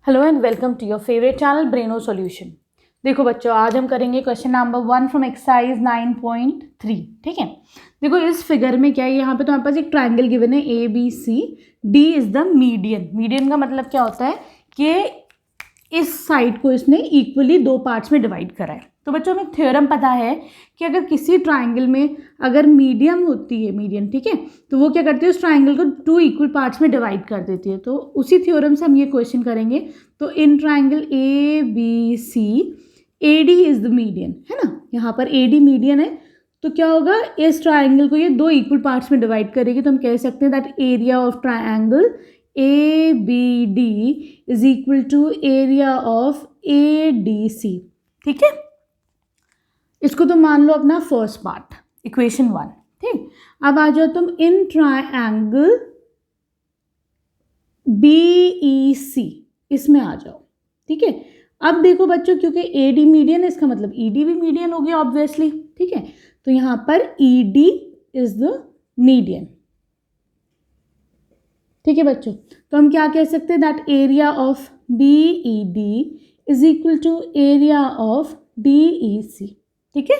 Hello and welcome to your favourite channel Breno Solution. देखो बच्चों, आज हम करेंगे क्वेश्चन नंबर 1 फ्रॉम एक्सरसाइज 9.3। ठीक है, देखो इस फिगर में क्या है, यहाँ पे तो हमारे पास एक ट्राइंगल गिवन है A B C, D is the median. Median का मतलब क्या होता है कि इस साइड को इसने इक्वली दो पार्ट्स में डिवाइड करा है। तो बच्चों हमें थ्योरम पता है कि अगर किसी ट्राइंगल में अगर मीडियन होती है, मीडियन, ठीक है, तो वो क्या करती है, उस ट्राइंगल को टू इक्वल पार्ट्स में डिवाइड कर देती है। तो उसी थ्योरम से हम ये क्वेश्चन करेंगे। तो in triangle A B C A D is the median, है ना, यहाँ पर ए डी मीडियन है। तो क्या होगा, इस ट्राइंगल को ये दो इक्वल पार्ट्स में डिवाइड करेगी। तो हम कह सकते हैं that area of triangle A B D is equal to area of A D C. ठीक है, इसको तो मान लो अपना फर्स्ट पार्ट, इक्वेशन 1। ठीक, अब आ जाओ तुम इन ट्राइंगल बी ई सी, इसमें आ जाओ। ठीक है, अब देखो बच्चों, क्योंकि ए डी मीडियन है, इसका मतलब ई डी भी मीडियन हो गया ऑब्वियसली। ठीक है, तो यहाँ पर E D is the median. ठीक है बच्चों, तो हम क्या कह सकते हैं, that area of B E D is equal to area of D E C. ठीक है,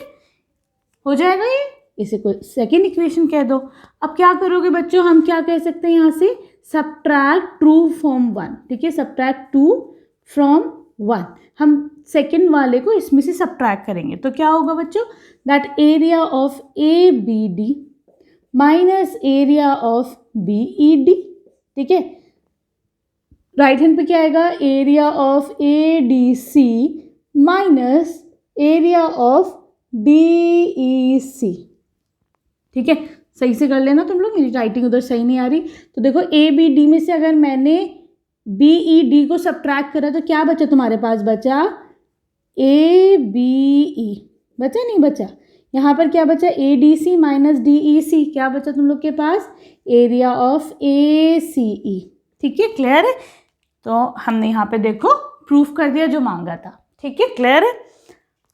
हो जाएगा ये, इसे कोई सेकेंड इक्वेशन कह दो। अब क्या करोगे बच्चों, हम क्या कह सकते हैं यहाँ से, सब्ट्रैक्ट 2 फ्रॉम 1। ठीक है, सब्ट्रैक्ट 2 फ्रॉम 1, हम सेकेंड वाले को इसमें से सब्ट्रैक्ट करेंगे। तो क्या होगा बच्चों, that area of A B D minus area of B E D. ठीक है, राइट हैंड पे क्या आएगा, area of A D C minus area of D E C. ठीक है, सही से कर लेना तुम लोग, मेरी राइटिंग उधर सही नहीं आ रही। तो देखो ए बी डी में से अगर मैंने बी ई डी को सब्ट्रैक्ट करा तो क्या बचा तुम्हारे पास, बचा ए बी ई, बचा नहीं बचा। यहाँ पर क्या बचा, A D C minus D E C, क्या बचा तुम लोग के पास, एरिया ऑफ ए सी ई। ठीक है, क्लियर है। तो हमने यहाँ पे देखो प्रूफ कर दिया जो मांगा था। ठीक है, क्लियर है।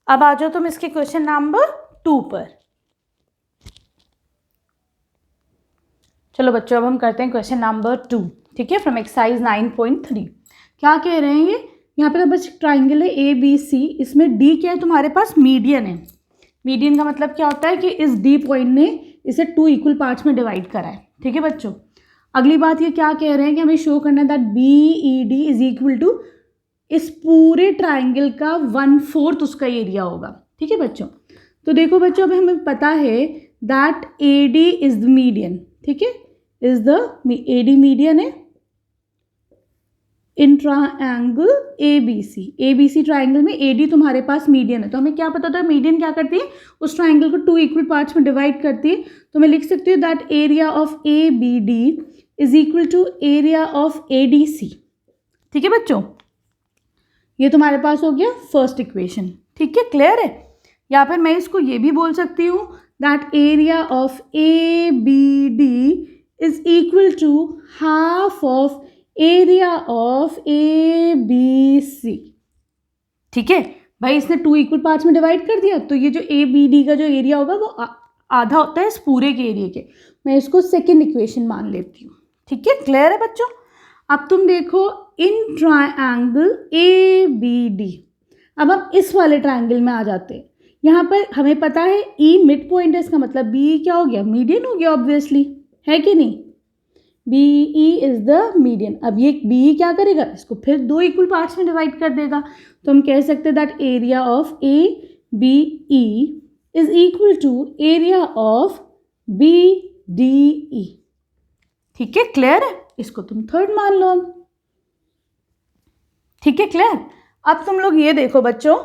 अब आ जाओ तुम इसके क्वेश्चन नंबर 2 पर। चलो बच्चों, अब हम करते हैं क्वेश्चन नंबर 2। ठीक है, फ्रॉम एक्सरसाइज 9.3। क्या कह रहे हैं ये, यहाँ पे तो बस ट्राइंगल है ए बी सी, इसमें डी क्या है तुम्हारे पास, मीडियन है। मीडियन का मतलब क्या होता है कि इस डी पॉइंट ने इसे 2 इक्वल पार्ट्स में डिवाइड करा है। ठीक है बच्चों, अगली बात ये क्या कह रहे हैं कि हमें शो करना है that B E D is equal to इस पूरे ट्राइंगल का 1/4 उसका एरिया होगा। ठीक है बच्चों, तो देखो बच्चों, अब हमें पता है that A D is the median. ठीक है, is the A D median है in triangle A B C. A B C triangle में ए डी तुम्हारे पास मीडियन है। तो हमें क्या पता था, मीडियन क्या करती है, उस ट्राइंगल को 2 इक्वल पार्ट्स में डिवाइड करती है। तो मैं लिख सकती हूँ that area of A B D is equal to area of A D C. ठीक है बच्चों, ये तुम्हारे पास हो गया फर्स्ट इक्वेशन। ठीक है, क्लियर है। या फिर मैं इसको ये भी बोल सकती हूँ that area of A B D is equal to half of area of A B C. ठीक है भाई, इसने 2 इक्वल पार्ट्स में डिवाइड कर दिया, तो ये जो ए बी डी का जो एरिया होगा वो आधा होता है इस पूरे के एरिया के। मैं इसको सेकेंड इक्वेशन मान लेती हूँ। ठीक है, क्लियर है बच्चों। अब तुम देखो in triangle A B D, अब हम इस वाले ट्राइंगल में आ जाते हैं। यहाँ पर हमें पता है ई मिड पॉइंट है, इसका मतलब बी क्या हो गया, मीडियन हो गया ऑब्वियसली, है कि नहीं, B E is the median. अब ये बी क्या करेगा, इसको फिर 2 इक्वल पार्ट्स में डिवाइड कर देगा। तो हम कह सकते हैं that area of A B E is equal to area of B D E. ठीक है, क्लियर है। इसको तुम थर्ड मान लो। ठीक है, क्लियर। अब तुम लोग ये देखो बच्चों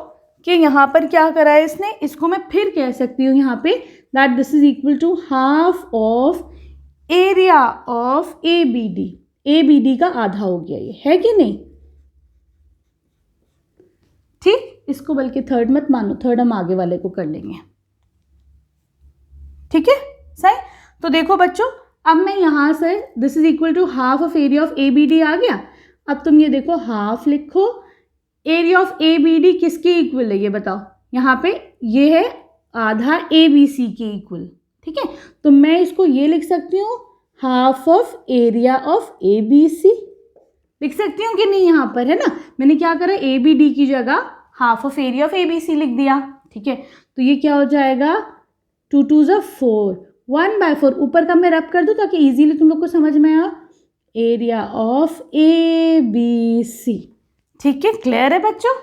कि यहाँ पर क्या करा है इसने, इसको मैं फिर कह सकती हूँ यहाँ पे that this is equal to half of area of A B D. A B D का आधा हो गया ये, है कि नहीं। ठीक, इसको बल्कि थर्ड मत मानो, थर्ड हम आगे वाले को कर लेंगे। ठीक है, सही। तो देखो बच्चों, अब मैं यहाँ से this is equal to half of area of A B D आ गया। अब तुम ये देखो हाफ लिखो, area of A B D किसके इक्वल है ये बताओ, यहाँ पे ये है आधा ए बी सी के इक्वल। ठीक है, तो मैं इसको ये लिख सकती हूँ half of area of A B C. लिख सकती हूँ कि नहीं यहाँ पर, है ना। मैंने क्या करा, ए बी डी की जगह half of area of A B C लिख दिया, ठीक है। तो ये क्या हो जाएगा, 2 2 ज़ा 4, 1/4 ऊपर का मैं रब कर दूँ ताकि इजीली तुम लोग को समझ में आ, area of A B C, ठीक है। क्लियर है बच्चों।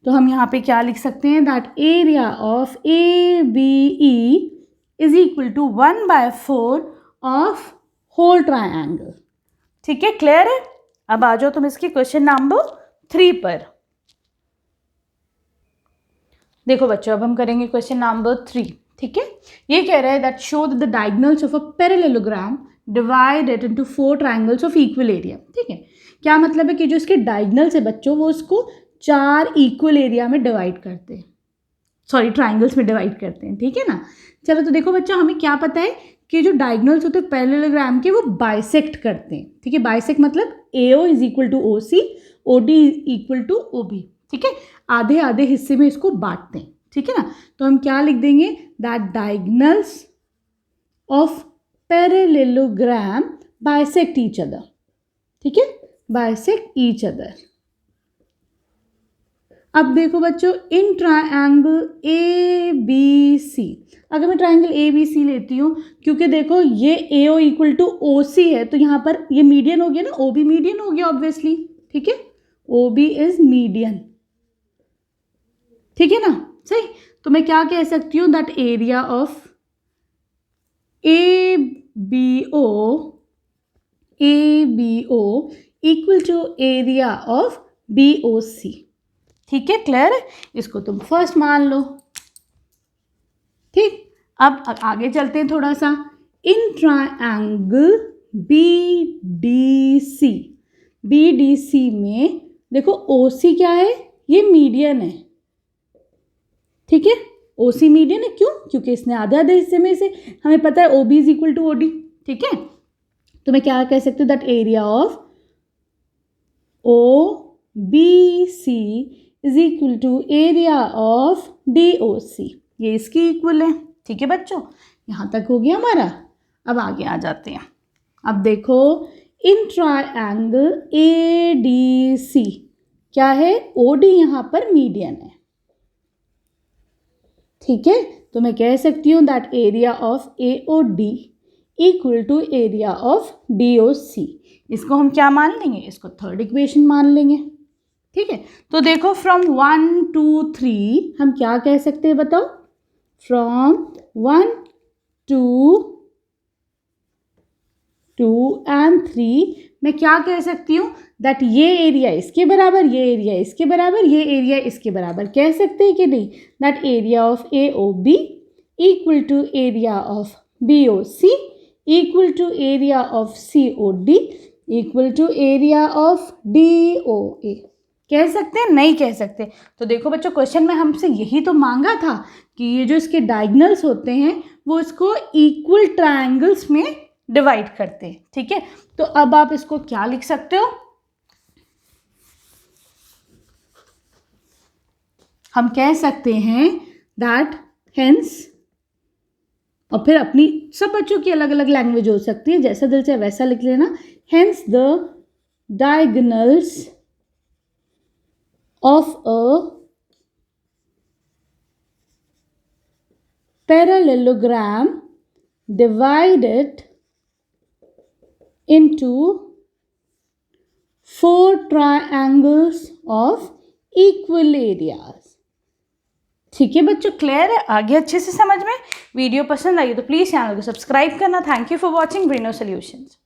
तो हम यहाँ पे क्या लिख सकते हैं, that area of A B E is equal to 1/4 of whole triangle, ठीक है। क्लियर है। अब आ जाओ तुम इसके क्वेश्चन नंबर 3 पर। देखो बच्चों, अब हम करेंगे क्वेश्चन नंबर 3, ठीक है। ये कह रहा है that show the diagonals of a parallelogram divided into 4 triangles of equal area, ठीक है। क्या मतलब है कि जो इसके डायगोनल्स है बच्चों, वो उसको 4 इक्वल एरिया में डिवाइड करते हैं, सॉरी ट्रायंगल्स में डिवाइड करते हैं, ठीक है ना। चलो तो देखो बच्चों, हमें क्या पता है कि जो डायगोनल्स होते हैं पैरेललोग्राम के, वो बाइसेक्ट करते हैं, ठीक है। बाइसेक्ट मतलब AO is equal to OC, OD is equal to OB, ठीक है। आधे आधे हिस्से में इसको बांटते हैं, ठीक है ना। तो हम क्या लिख देंगे, that diagonals of parallelogram bisect each other, ठीक है, बाइसेक्ट ईच अदर। अब देखो बच्चों, इन ट्रायंगल ABC, अगर मैं ट्रायंगल ABC लेती हूँ, क्योंकि देखो ये AO इक्वल टू OC है, तो यहाँ पर ये मीडियन हो गया ना, OB मीडियन हो गया ऑब्वियसली, ठीक है। OB इज मीडियन, ठीक है ना, सही। तो मैं क्या कह सकती हूँ, that area of ABO equal to area of BOC, ठीक है। क्लियर है। इसको तुम फर्स्ट मान लो, ठीक। अब आगे चलते हैं थोड़ा सा। इन ट्रायंगल BDC में देखो OC क्या है, ये मीडियन है, ठीक है। OC मीडियन है, क्यों, क्योंकि इसने आधे आधे हिस्से में से, हमें पता है OB is equal to OD, ठीक है। तो मैं क्या कह सकती हूँ, that area of OBC is equal to area of DOC, ये इसकी इक्वल है, ठीक है बच्चों। यहाँ तक हो गया हमारा। अब आगे आ जाते हैं। अब देखो, इन ट्रायंगल ADC क्या है, OD यहाँ पर मीडियन है, ठीक है। तो मैं कह सकती हूँ that area of AOD equal to area of DOC। इसको हम क्या मान लेंगे, इसको थर्ड इक्वेशन मान लेंगे, ठीक है। तो देखो, फ्रॉम 1 2 3 हम क्या कह सकते हैं बताओ, फ्रॉम 1 2 एंड 3 मैं क्या कह सकती हूँ, दैट ये एरिया इसके बराबर, ये एरिया इसके बराबर, ये एरिया इसके बराबर, कह सकते हैं कि नहीं, that area of AOB equal to area of BOC equal to area of COD equal to area of DOA। कह सकते हैं, नहीं कह सकते। तो देखो बच्चों, क्वेश्चन में हमसे यही तो मांगा था कि ये जो इसके डायगोनल्स होते हैं वो इसको इक्वल ट्रायंगल्स में डिवाइड करते हैं, ठीक है। तो अब आप इसको क्या लिख सकते हो, हम कह सकते हैं दैट हेंस, और फिर अपनी सब बच्चों की अलग अलग लैंग्वेज हो सकती है, जैसा दिल से वैसा लिख लेना। Hence the diagonals of a parallelogram divided into 4 triangles of equal areas, ठीक है बच्चों। क्लियर है, आगे अच्छे से समझ में। वीडियो पसंद आई तो प्लीज़ चैनल को सब्सक्राइब करना। Thank you for watching Breno solutions.